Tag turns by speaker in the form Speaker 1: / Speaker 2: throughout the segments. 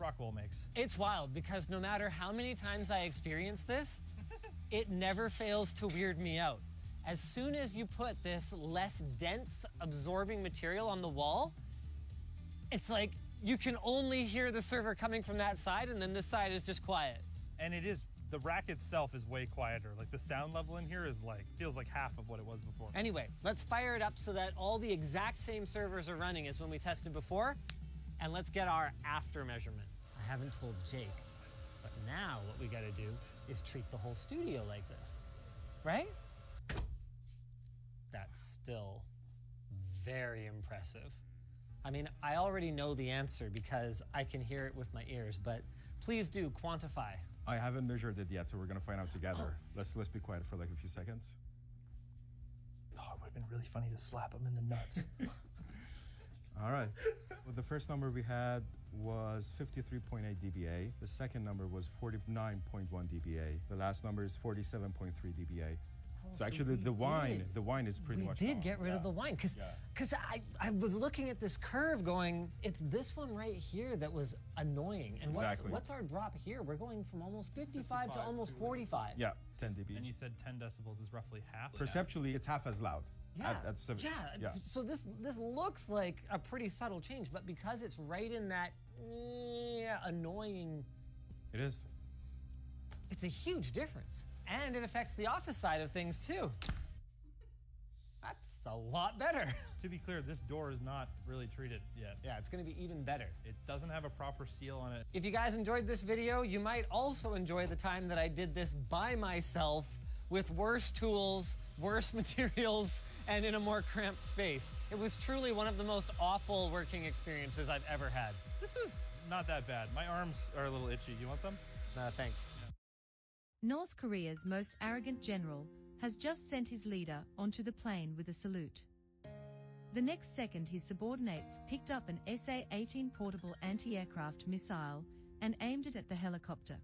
Speaker 1: Rockwell makes.
Speaker 2: It's wild because no matter how many times I experience this, it never fails to weird me out. As soon as you put this less dense absorbing material on the wall, it's like you can only hear the server coming from that side, and then this side is just quiet.
Speaker 1: And it is, the rack itself is way quieter. Like the sound level in here is like, feels like half of what it was before.
Speaker 2: Anyway, let's fire it up so that all the exact same servers are running as when we tested before, and let's get our after measurement. I haven't told Jake, but now what we gotta do is treat the whole studio like this, right? That's still very impressive. I mean, I already know the answer because I can hear it with my ears, but please do quantify.
Speaker 3: I haven't measured it yet, so we're gonna find out together. Let's be quiet for like a few seconds.
Speaker 1: Oh, it would have been really funny to slap him in the nuts.
Speaker 3: All right. Well, the first number we had was 53.8 dBA. The second number was 49.1 dBA. The last number is 47.3 dBA. So actually, the wine is pretty much.
Speaker 2: We did get rid of the wine because I was looking at this curve going, it's this one right here that was annoying. And what's our drop here? We're going from almost 55 to almost 45.
Speaker 3: Yeah, 10 dB.
Speaker 1: And you said 10 decibels is roughly half.
Speaker 3: Perceptually, it's half as loud.
Speaker 2: Yeah.
Speaker 3: Yeah.
Speaker 2: So this looks like a pretty subtle change, but because it's right in that annoying.
Speaker 3: It is.
Speaker 2: It's a huge difference. And it affects the office side of things too. That's a lot better.
Speaker 1: To be clear, this door is not really treated yet.
Speaker 2: Yeah, it's gonna be even better.
Speaker 1: It doesn't have a proper seal on it.
Speaker 2: If you guys enjoyed this video, you might also enjoy the time that I did this by myself with worse tools, worse materials, and in a more cramped space. It was truly one of the most awful working experiences I've ever had.
Speaker 1: This was not that bad. My arms are a little itchy. You want some?
Speaker 2: Thanks.
Speaker 4: North Korea's most arrogant general has just sent his leader onto the plane with a salute. The next second, his subordinates picked up an SA-18 portable anti-aircraft missile and aimed it at the helicopter.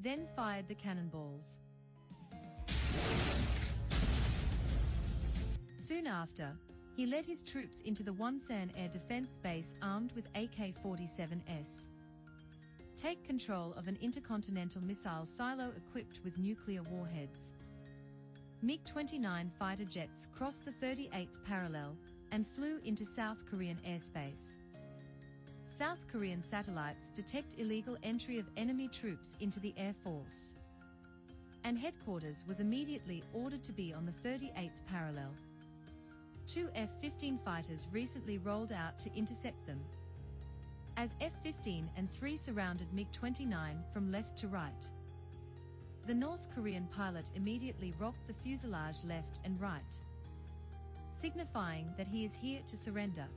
Speaker 4: Then fired the cannonballs. Soon after, he led his troops into the Wonsan Air Defense Base armed with AK-47s. Take control of an intercontinental missile silo equipped with nuclear warheads. MiG-29 fighter jets crossed the 38th parallel and flew into South Korean airspace. South Korean satellites detect illegal entry of enemy troops into the Air Force. And headquarters was immediately ordered to be on the 38th parallel. 2 F-15 fighters recently rolled out to intercept them. As F-15 and 3 surrounded MiG-29 from left to right. The North Korean pilot immediately rocked the fuselage left and right, signifying that he is here to surrender.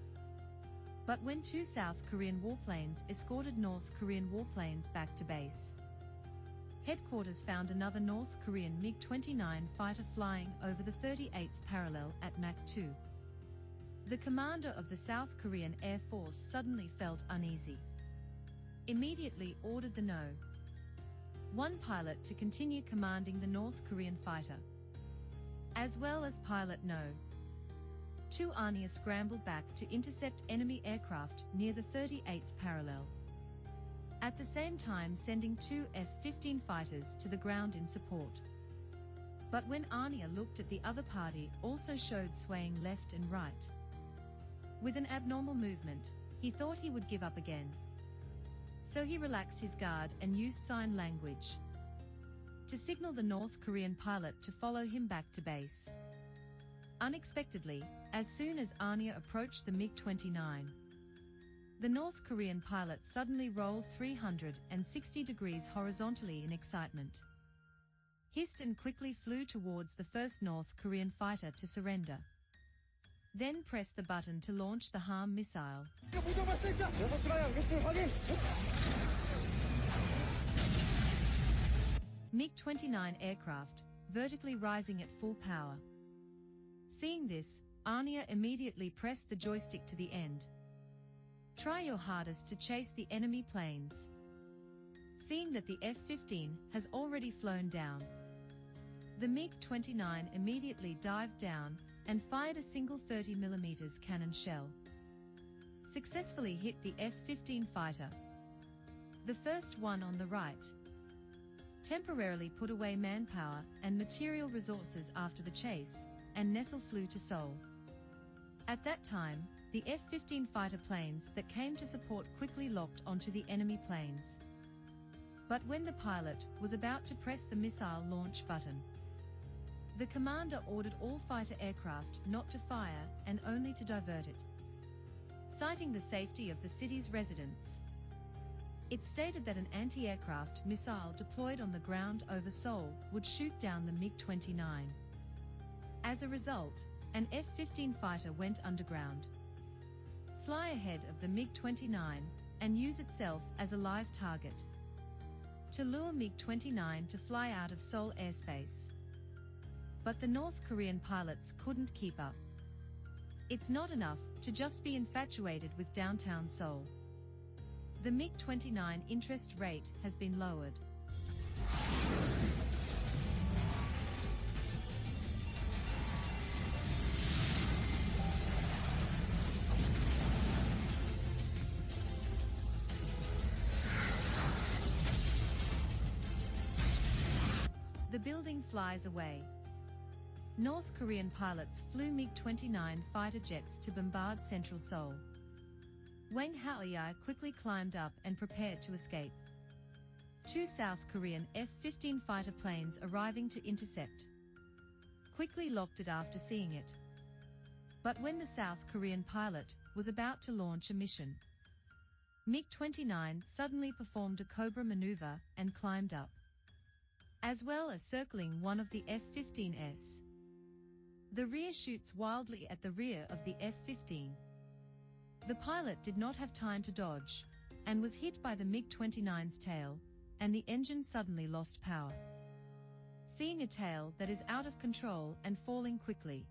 Speaker 4: But when 2 South Korean warplanes escorted North Korean warplanes back to base, headquarters found another North Korean MiG-29 fighter flying over the 38th parallel at Mach 2. The commander of the South Korean Air Force suddenly felt uneasy. Immediately ordered the No.1 pilot to continue commanding the North Korean fighter, as well as pilot No.2 Anya scrambled back to intercept enemy aircraft near the 38th parallel, at the same time sending 2 F-15 fighters to the ground in support. But when Anya looked at the other party, also showed swaying left and right. With an abnormal movement, he thought he would give up again. So he relaxed his guard and used sign language to signal the North Korean pilot to follow him back to base. Unexpectedly, as soon as Anya approached the MiG-29, the North Korean pilot suddenly rolled 360 degrees horizontally in excitement, hissed and quickly flew towards the first North Korean fighter to surrender. Then pressed the button to launch the HARM missile. MiG-29 aircraft, vertically rising at full power. Seeing this, Anya immediately pressed the joystick to the end. Try your hardest to chase the enemy planes. Seeing that the F-15 has already flown down, the MiG-29 immediately dived down and fired a single 30mm cannon shell. Successfully hit the F-15 fighter, The first one on the right temporarily put away manpower and material resources after the chase, and Nestle flew to Seoul. At that time, the F-15 fighter planes that came to support quickly locked onto the enemy planes. But when the pilot was about to press the missile launch button, the commander ordered all fighter aircraft not to fire and only to divert it, citing the safety of the city's residents. It stated that an anti-aircraft missile deployed on the ground over Seoul would shoot down the MiG-29. As a result, an F-15 fighter went underground, fly ahead of the MiG-29, and use itself as a live target to lure MiG-29 to fly out of Seoul airspace. But the North Korean pilots couldn't keep up. It's not enough to just be infatuated with downtown Seoul. The MiG-29 interest rate has been lowered. The building flies away. North Korean pilots flew MiG-29 fighter jets to bombard central Seoul. Wang Haoyai quickly climbed up and prepared to escape. Two South Korean F-15 fighter planes arriving to intercept quickly locked it after seeing it. But when the South Korean pilot was about to launch a mission, MiG-29 suddenly performed a Cobra maneuver and climbed up, as well as circling one of the F-15s. The rear shoots wildly at the rear of the F-15. The pilot did not have time to dodge, and was hit by the MiG-29's tail, and the engine suddenly lost power. Seeing a tail that is out of control and falling quickly,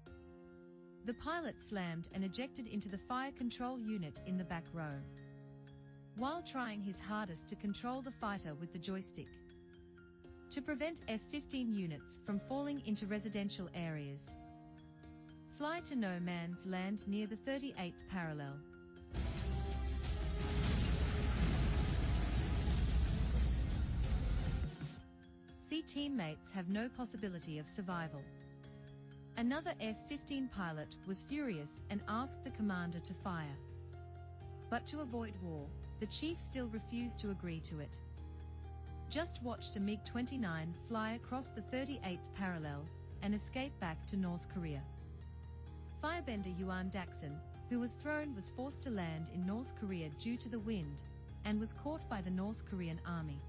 Speaker 4: the pilot slammed and ejected into the fire control unit in the back row, while trying his hardest to control the fighter with the joystick, to prevent F-15 units from falling into residential areas. Fly to no man's land near the 38th parallel. See, teammates have no possibility of survival. Another F-15 pilot was furious and asked the commander to fire. But to avoid war, the chief still refused to agree to it. Just watched a MiG-29 fly across the 38th parallel and escape back to North Korea. Firebender Yuan Daxon, who was thrown, was forced to land in North Korea due to the wind, and was caught by the North Korean army.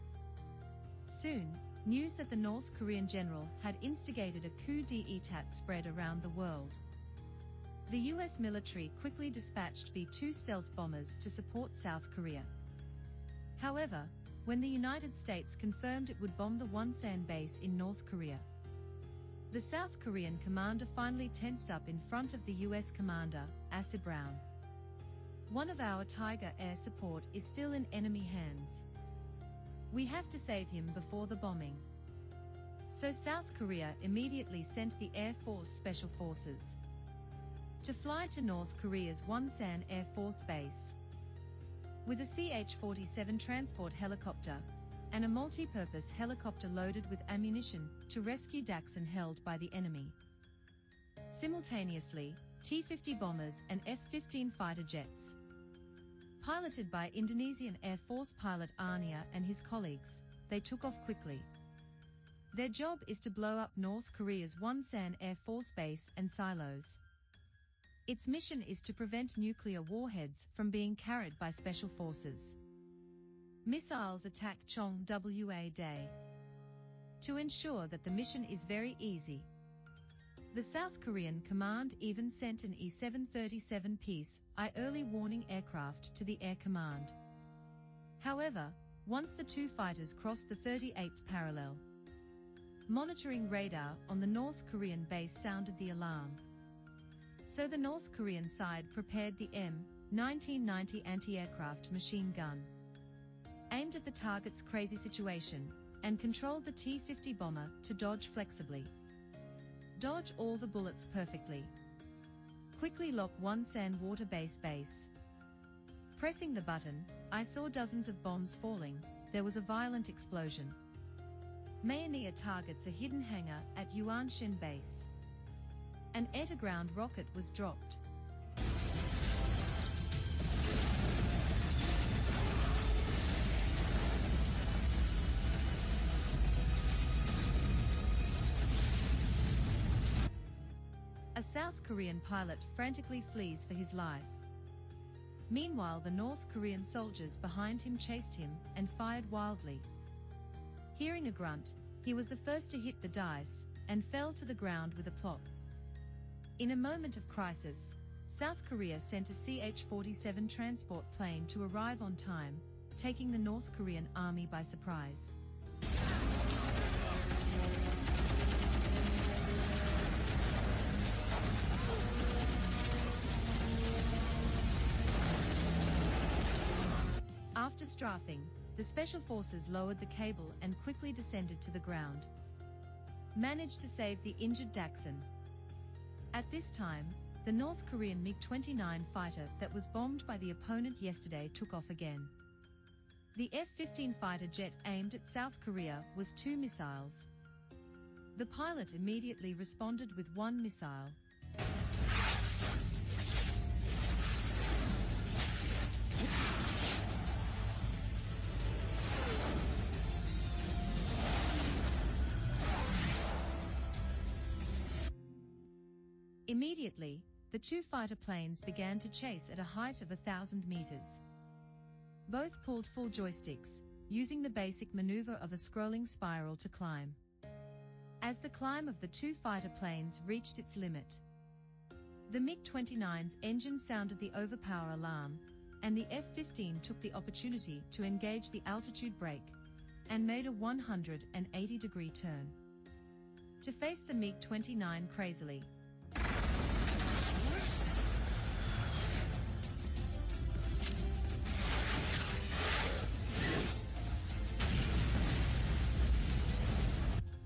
Speaker 4: Soon, news that the North Korean general had instigated a coup d'etat spread around the world. The US military quickly dispatched B-2 stealth bombers to support South Korea. However, when the United States confirmed it would bomb the Wonsan base in North Korea, the South Korean commander finally tensed up in front of the US commander, Asa Brown. One of our Tiger air support is still in enemy hands. We have to save him before the bombing. So South Korea immediately sent the Air Force Special Forces to fly to North Korea's Wonsan Air Force Base with a CH-47 transport helicopter and a multi-purpose helicopter loaded with ammunition to rescue Daxon held by the enemy. Simultaneously, T-50 bombers and F-15 fighter jets, piloted by Indonesian Air Force pilot Arnia and his colleagues, they took off quickly. Their job is to blow up North Korea's Wonsan Air Force Base and silos. Its mission is to prevent nuclear warheads from being carried by special forces. Missiles attack Chong-wa Day. To ensure that the mission is very easy, the South Korean command even sent an E-737 Peace-I early warning aircraft to the Air Command. However, once the two fighters crossed the 38th parallel, monitoring radar on the North Korean base sounded the alarm. So the North Korean side prepared the M1990 anti-aircraft machine gun, aimed at the target's crazy situation, and controlled the T-50 bomber to dodge flexibly. Dodge all the bullets perfectly. Quickly lock Wonsan water base. Pressing the button, I saw dozens of bombs falling, there was a violent explosion. Mayania targets a hidden hangar at Yuanshan base. An air-to-ground rocket was dropped. A South Korean pilot frantically flees for his life. Meanwhile, the North Korean soldiers behind him chased him and fired wildly. Hearing a grunt, he was the first to hit the dice and fell to the ground with a plop. In a moment of crisis, South Korea sent a CH-47 transport plane to arrive on time, taking the North Korean army by surprise. After strafing, the special forces lowered the cable and quickly descended to the ground. Managed to save the injured Dachshund. At this time, the North Korean MiG-29 fighter that was bombed by the opponent yesterday took off again. The F-15 fighter jet aimed at South Korea was 2 missiles. The pilot immediately responded with 1 missile. Immediately, the 2 fighter planes began to chase at a height of 1,000 meters. Both pulled full joysticks, using the basic maneuver of a scrolling spiral to climb. As the climb of the 2 fighter planes reached its limit, the MiG-29's engine sounded the overpower alarm, and the F-15 took the opportunity to engage the altitude brake, and made a 180-degree turn. To face the MiG-29 crazily,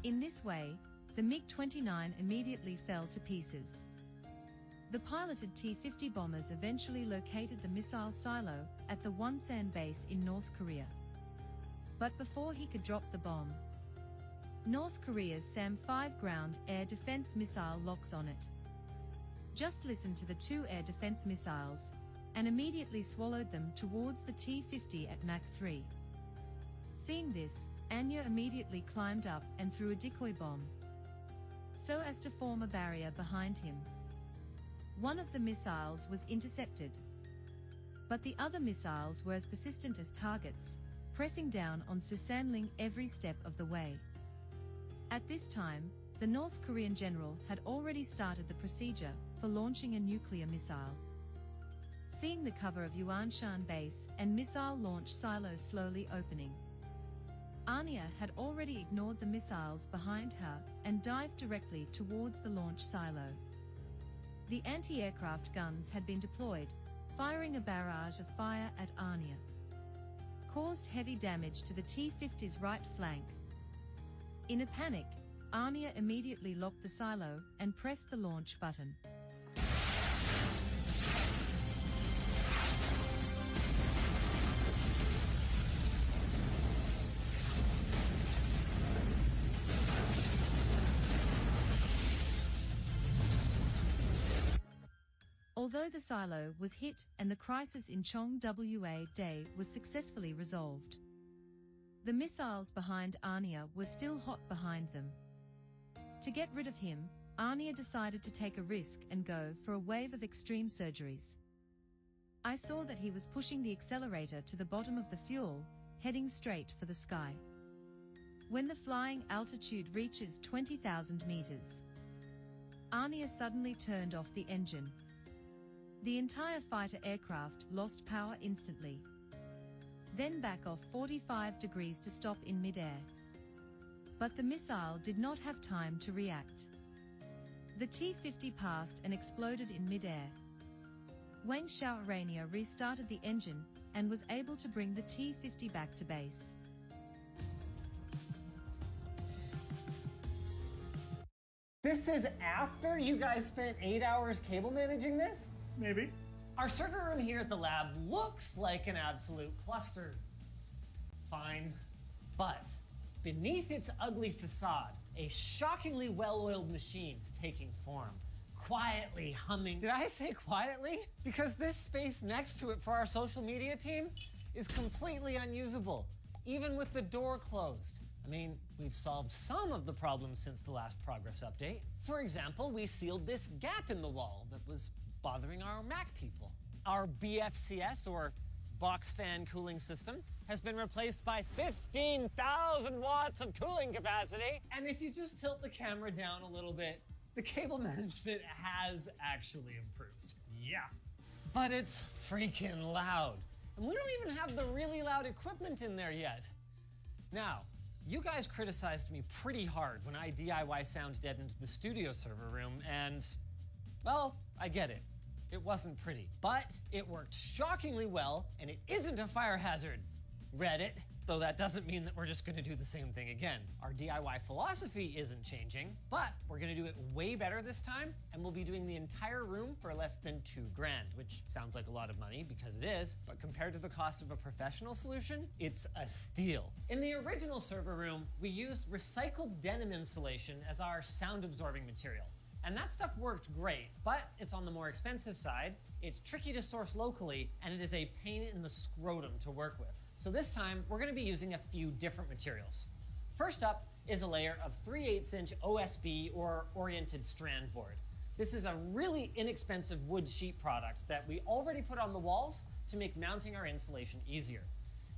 Speaker 4: in this way, the MiG-29 immediately fell to pieces. The piloted T-50 bombers eventually located the missile silo at the Wonsan base in North Korea. But before he could drop the bomb, North Korea's SAM-5 ground air defense missile locks on it. Just listened to the 2 air defense missiles, and immediately swallowed them towards the T-50 at Mach 3. Seeing this, Anya immediately climbed up and threw a decoy bomb, so as to form a barrier behind him. One of the missiles was intercepted, but the other missiles were as persistent as targets, pressing down on Susanling every step of the way. At this time, the North Korean general had already started the procedure for launching a nuclear missile. Seeing the cover of Yuanshan base and missile launch silos slowly opening, Anya had already ignored the missiles behind her and dived directly towards the launch silo. The anti-aircraft guns had been deployed, firing a barrage of fire at Anya. Caused heavy damage to the T-50's right flank. In a panic, Anya immediately locked the silo and pressed the launch button. Although the silo was hit and the crisis in Chong Wa Day was successfully resolved, the missiles behind Anya were still hot behind them. To get rid of him, Anya decided to take a risk and go for a wave of extreme surgeries. I saw that he was pushing the accelerator to the bottom of the fuel, heading straight for the sky. When the flying altitude reaches 20,000 meters, Anya suddenly turned off the engine. The entire fighter aircraft lost power instantly. Then back off 45 degrees to stop in mid-air. But the missile did not have time to react. The T-50 passed and exploded in mid-air. Wang Xiaorania restarted the engine and was able to bring the T-50 back to base.
Speaker 2: This is after you guys spent 8 hours cable managing this?
Speaker 1: Maybe.
Speaker 2: Our circuit room here at the lab looks like an absolute cluster. fine. But beneath its ugly facade, a shockingly well-oiled machine is taking form, quietly humming. Did I say quietly? Because this space next to it for our social media team is completely unusable, even with the door closed. I mean, we've solved some of the problems since the last progress update. For example, we sealed this gap in the wall that was bothering our Mac people. Our BFCS, or box fan cooling system, has been replaced by 15,000 watts of cooling capacity. And if you just tilt the camera down a little bit, the cable management has actually improved.
Speaker 1: Yeah.
Speaker 2: But it's freaking loud. And we don't even have the really loud equipment in there yet. Now, you guys criticized me pretty hard when I DIY sound deadened the studio server room, and, well, I get it. It wasn't pretty, but it worked shockingly well, and it isn't a fire hazard. Reddit. Though that doesn't mean that we're just gonna do the same thing again. Our DIY philosophy isn't changing, but we're gonna do it way better this time, and we'll be doing the entire room for less than $2,000, which sounds like a lot of money because it is, but compared to the cost of a professional solution, it's a steal. In the original server room, we used recycled denim insulation as our sound absorbing material. And that stuff worked great, but it's on the more expensive side, it's tricky to source locally, and it is a pain in the scrotum to work with. So this time, we're gonna be using a few different materials. First up is a layer of 3/8" OSB, or oriented strand board. This is a really inexpensive wood sheet product that we already put on the walls to make mounting our insulation easier.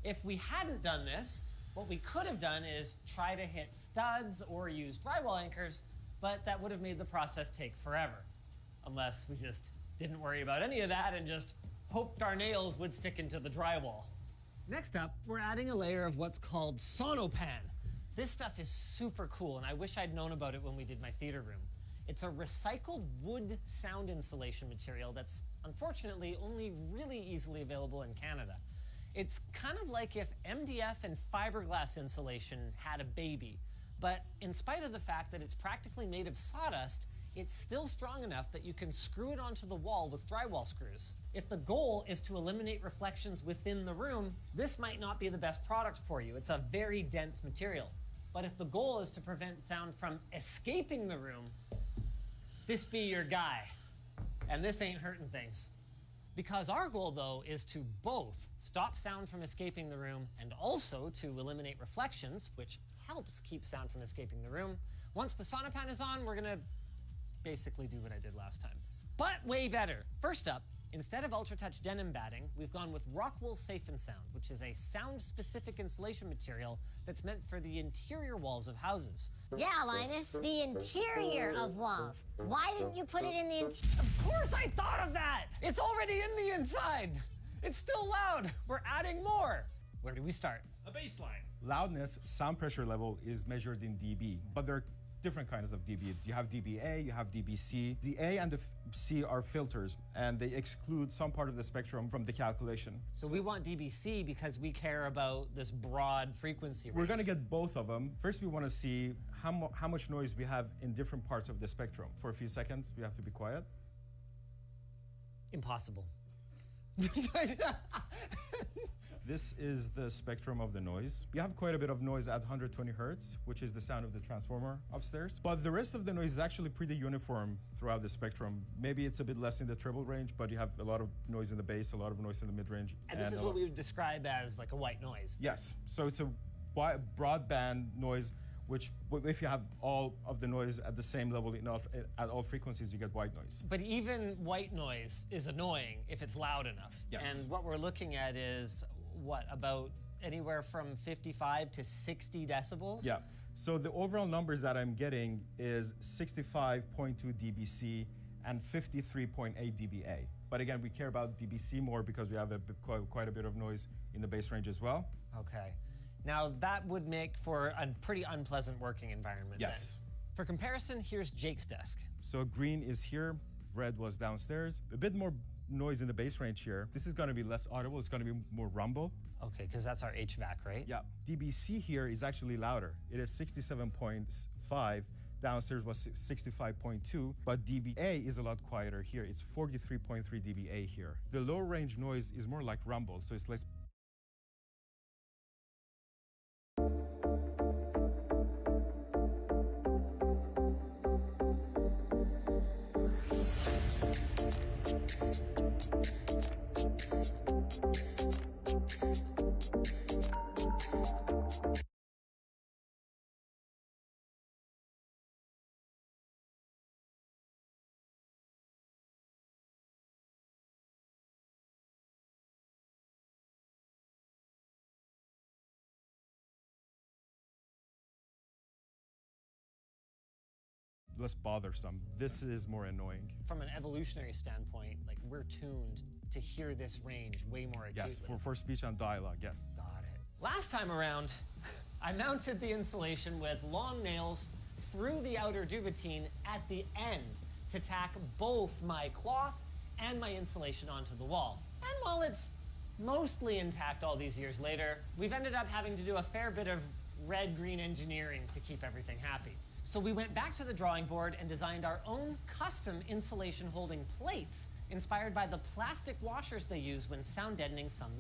Speaker 2: If we hadn't done this, what we could have done is try to hit studs or use drywall anchors, but that would have made the process take forever. Unless we just didn't worry about any of that and just hoped our nails would stick into the drywall. Next up, we're adding a layer of what's called Sonopan. This stuff is super cool, and I wish I'd known about it when we did my theater room. It's a recycled wood sound insulation material that's unfortunately only really easily available in Canada. It's kind of like if MDF and fiberglass insulation had a baby, but in spite of the fact that it's practically made of sawdust, it's still strong enough that you can screw it onto the wall with drywall screws. If the goal is to eliminate reflections within the room, this might not be the best product for you. It's a very dense material. But if the goal is to prevent sound from escaping the room, this be your guy. And this ain't hurting things. Because our goal, though, is to both stop sound from escaping the room and also to eliminate reflections, which helps keep sound from escaping the room. Once the Sonopan is on, we're gonna basically do what I did last time, but way better. First up, instead of UltraTouch denim batting, we've gone with Rockwool Safe and Sound, which is a sound-specific insulation material that's meant for the interior walls of houses.
Speaker 5: Yeah, Linus, the interior of walls. Why didn't you put it in the interior?
Speaker 2: Of course I thought of that! It's already in the inside! It's still loud! We're adding more! Where do we start?
Speaker 1: A baseline.
Speaker 3: Loudness, sound pressure level is measured in dB, but there are different kinds of dB. You have dBA, you have dBc. The A and the C are filters, and they exclude some part of the spectrum from the calculation.
Speaker 2: So we want dBc because we care about this broad frequency range.
Speaker 3: We're gonna get both of them. First, we wanna see how much noise we have in different parts of the spectrum. For a few seconds, we have to be quiet.
Speaker 2: Impossible.
Speaker 3: This is the spectrum of the noise. We have quite a bit of noise at 120 hertz, which is the sound of the transformer upstairs. But the rest of the noise is actually pretty uniform throughout the spectrum. Maybe it's a bit less in the treble range, but you have a lot of noise in the bass, a lot of noise in the mid-range.
Speaker 2: And this is what we would describe as like a white noise.
Speaker 3: Yes, so it's a broadband noise, which if you have all of the noise at the same level at all frequencies, you get white noise.
Speaker 2: But even white noise is annoying if it's loud enough.
Speaker 3: Yes.
Speaker 2: And what we're looking at is, what, about anywhere from 55 to 60 decibels?
Speaker 3: Yeah, so the overall numbers that I'm getting is 65.2 dBc and 53.8 dBA. But again, we care about dBc more because we have quite a bit of noise in the bass range as well.
Speaker 2: Okay. Now that would make for a pretty unpleasant working environment.
Speaker 3: Yes.
Speaker 2: Then. For comparison, here's Jake's desk.
Speaker 3: So green is here, red was downstairs. A bit more noise in the bass range here. This is gonna be less audible, it's gonna be more rumble.
Speaker 2: Okay, because that's our HVAC, right?
Speaker 3: Yeah, dBc here is actually louder. It is 67.5, downstairs was 65.2, but dBA is a lot quieter here. It's 43.3 dBA here. The low range noise is more like rumble, so it's less Less bothersome. This is more annoying.
Speaker 2: From an evolutionary standpoint, like we're tuned to hear this range way more acutely.
Speaker 3: Yes, for speech and dialogue, yes.
Speaker 2: Got it. Last time around, I mounted the insulation with long nails through the outer duvetine at the end to tack both my cloth and my insulation onto the wall. And while it's mostly intact all these years later, we've ended up having to do a fair bit of red-green engineering to keep everything happy. So we went back to the drawing board and designed our own custom insulation holding plates inspired by the plastic washers they use when sound deadening some music.